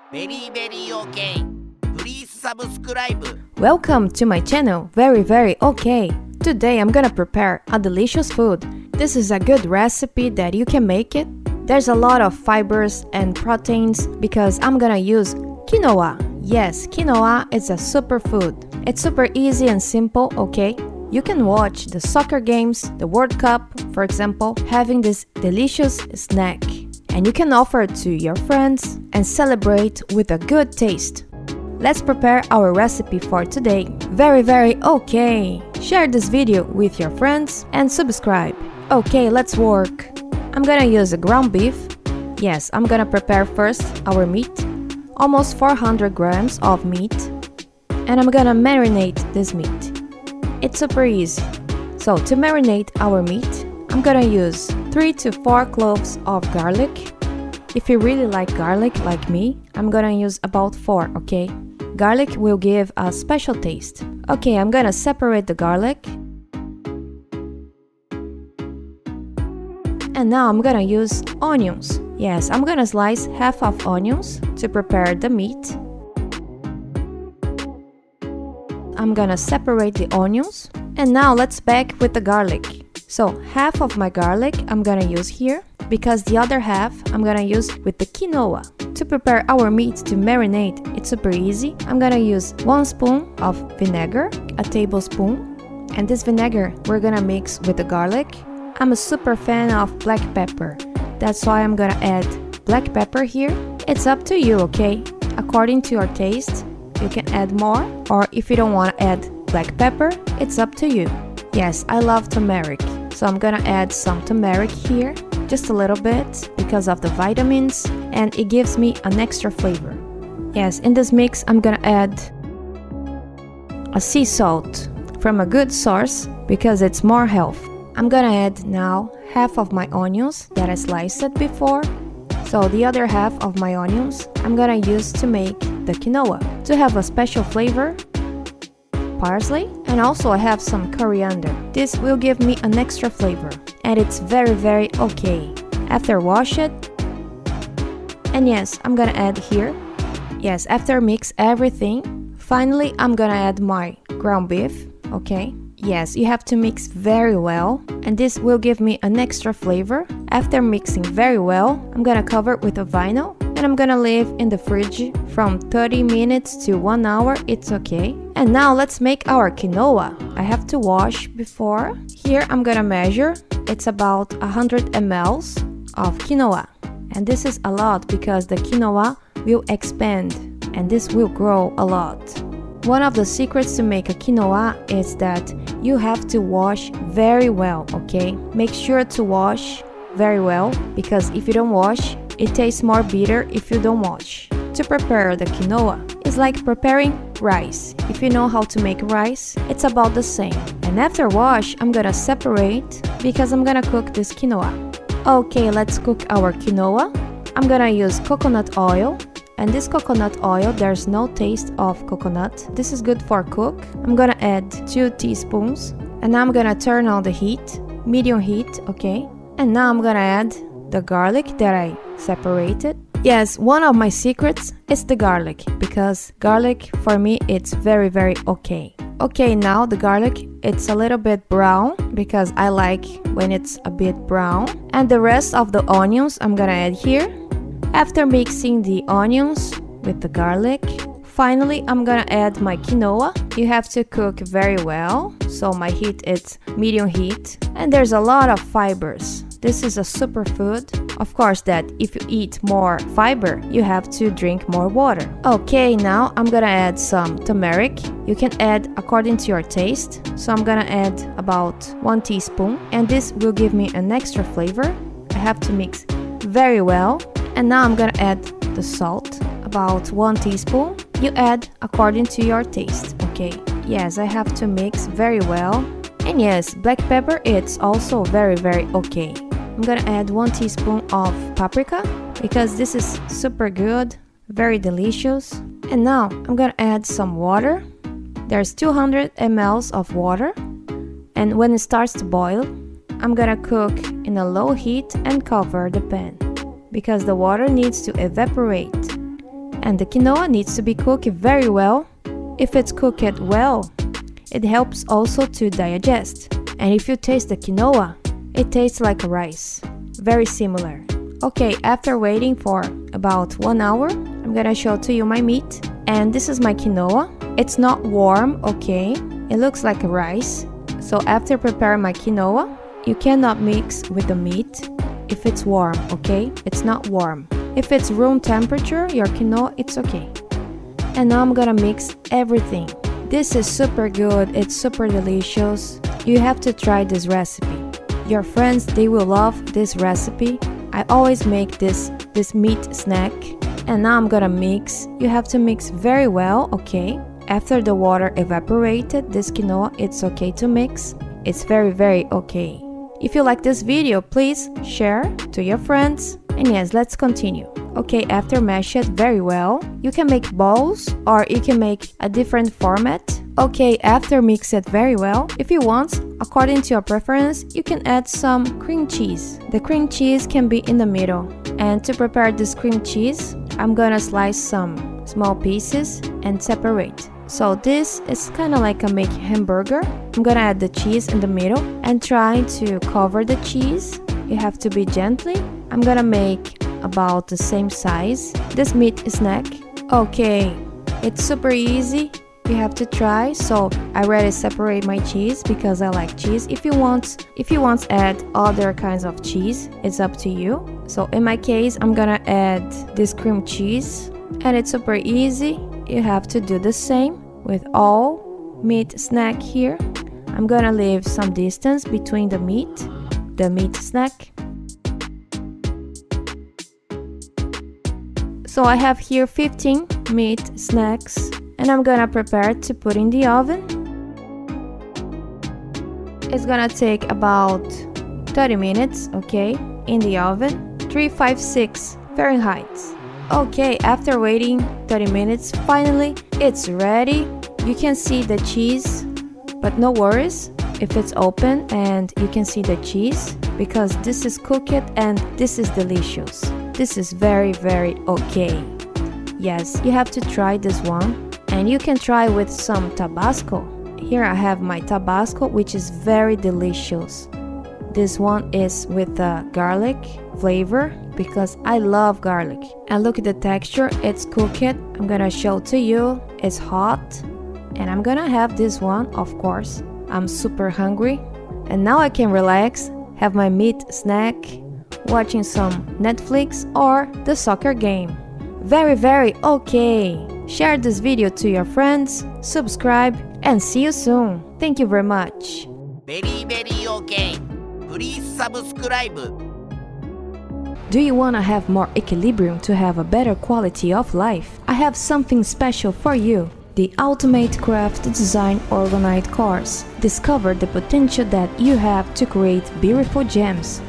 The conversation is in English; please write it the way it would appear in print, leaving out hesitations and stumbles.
Very very okay. Please subscribe. Welcome to my channel, very okay. Today I'm gonna prepare a delicious food. This is a good recipe that you can make it. There's a lot of fibers and proteins because I'm gonna use quinoa. Yes, quinoa is a superfood. It's super easy and simple, okay? You can watch the soccer games, the World Cup, for example, having this delicious snack. And you can offer it to your friends and celebrate with a good taste. Let's prepare our recipe for today. Very okay. Share this video with your friends and subscribe. Okay, let's work. I'm gonna use a ground beef. Yes, I'm gonna prepare first our meat. Almost 400 grams of meat. And I'm gonna marinate this meat. It's super easy. So to marinate our meat, I'm gonna use 3 to 4 cloves of garlic. If you really like garlic like me, I'm gonna use about 4, okay? Garlic will give a special taste. Okay, I'm gonna separate the garlic. And now I'm gonna use onions. Yes, I'm gonna slice half of onions to prepare the meat. I'm gonna separate the onions. And now let's back with the garlic. So half of my garlic I'm gonna use here because the other half I'm gonna use with the quinoa. To prepare our meat to marinate, it's super easy. I'm gonna use 1 spoon of vinegar, a tablespoon, and this vinegar we're gonna mix with the garlic. I'm a super fan of black pepper. That's why I'm gonna add black pepper here. It's up to you, okay? According to your taste, you can add more, or if you don't want to add black pepper, it's up to you. Yes, I love turmeric, so I'm gonna add some turmeric here, just a little bit, because of the vitamins, and it gives me an extra flavor. Yes, in this mix I'm gonna add a sea salt from a good source, because it's more health. I'm gonna add now half of my onions that I sliced before. So the other half of my onions I'm gonna use to make the quinoa. To have a special flavor, parsley, and also I have some coriander. This will give me an extra flavor, and it's very okay. After wash it, and yes, I'm gonna add here. Yes, after mix everything, finally I'm gonna add my ground beef, okay? Yes, you have to mix very well, and this will give me an extra flavor. After mixing very well, I'm gonna cover it with a vinyl, and I'm gonna leave in the fridge from 30 minutes to 1 hour, it's okay. And now let's make our quinoa. I have to wash before. Here I'm gonna measure. It's about 100 ml of quinoa. And this is a lot because the quinoa will expand, and this will grow a lot. One of the secrets to make a quinoa is that you have to wash very well, okay? Make sure to wash very well, because if you don't wash, it tastes more bitter if you don't wash. To prepare the quinoa, it's like preparing rice. If you know how to make rice, it's about the same. And after wash, I'm gonna separate because I'm gonna cook this quinoa. Okay, let's cook our quinoa. I'm gonna use coconut oil. And this coconut oil, there's no taste of coconut. This is good for cook. I'm gonna add 2 teaspoons. And now I'm gonna turn on the heat, medium heat, okay? And now I'm gonna add the garlic that I separated. Yes, one of my secrets is the garlic, because garlic for me it's very okay. Okay, now the garlic, it's a little bit brown because I like when it's a bit brown. And the rest of the onions I'm gonna add here. After mixing the onions with the garlic, finally I'm gonna add my quinoa. You have to cook very well, so my heat is medium heat. And there's a lot of fibers. This is a superfood. Of course that if you eat more fiber, you have to drink more water. Okay, now I'm gonna add some turmeric. You can add according to your taste. So I'm gonna add about 1 teaspoon, and this will give me an extra flavor. I have to mix very well. And now I'm gonna add the salt, about 1 teaspoon. You add according to your taste, okay? Yes, I have to mix very well. And yes, black pepper, it's also very okay. I'm gonna add 1 teaspoon of paprika because this is super good, very delicious. And now I'm gonna add some water. There's 200 ml of water. And when it starts to boil, I'm gonna cook in a low heat and cover the pan, because the water needs to evaporate. And the quinoa needs to be cooked very well. If it's cooked well, it helps also to digest. And if you taste the quinoa, it tastes like rice. Very similar. Okay, after waiting for about 1 hour, I'm gonna show to you my meat. And this is my quinoa. It's not warm, okay? It looks like rice. So after preparing my quinoa, you cannot mix with the meat if it's warm, okay? It's not warm. If it's room temperature, your quinoa, it's okay. And now I'm gonna mix everything. This is super good, it's super delicious. You have to try this recipe. Your friends, they will love this recipe. I always make this meat snack. And now I'm gonna mix. You have to mix very well, okay? After the water evaporated, this quinoa, it's okay to mix. It's very, very okay. If you like this video, please share to your friends. And yes, let's continue. Okay, after mash it very well, you can make balls or you can make a different format. Okay, after mix it very well, if you want, according to your preference, you can add some cream cheese. The cream cheese can be in the middle. And to prepare this cream cheese, I'm gonna slice some small pieces and separate. So this is kind of like a make hamburger. I'm gonna add the cheese in the middle and try to cover the cheese. You have to be gently. I'm gonna make about the same size. This meat snack. Okay, it's super easy. You have to try. So I already separate my cheese because I like cheese. If you want add other kinds of cheese, it's up to you. So in my case, I'm gonna add this cream cheese, and it's super easy. You have to do the same with all meat snack here. I'm gonna leave some distance between the meat snack. So I have here 15 meat snacks, and I'm gonna prepare to put in the oven. It's gonna take about 30 minutes, okay, in the oven, 356 Fahrenheit. Okay, after waiting 30 minutes, finally it's ready. You can see the cheese, but no worries if it's open and you can see the cheese, because this is cooked and this is delicious. This is very, very okay. Yes, you have to try this one, and you can try with some Tabasco. Here I have my Tabasco, which is very delicious. This one is with the garlic flavor because I love garlic. And look at the texture, it's cooked. I'm gonna show to you. It's hot, and I'm gonna have this one, of course. I'm super hungry, and now I can relax, have my meat snack, watching some Netflix or the soccer game. Very, very okay. Share this video to your friends, subscribe, and see you soon. Thank you very much. Very, very okay. Please subscribe. Do you want to have more equilibrium to have a better quality of life? I have something special for you. The Ultimate Craft Design Overnight course. Discover the potential that you have to create beautiful gems.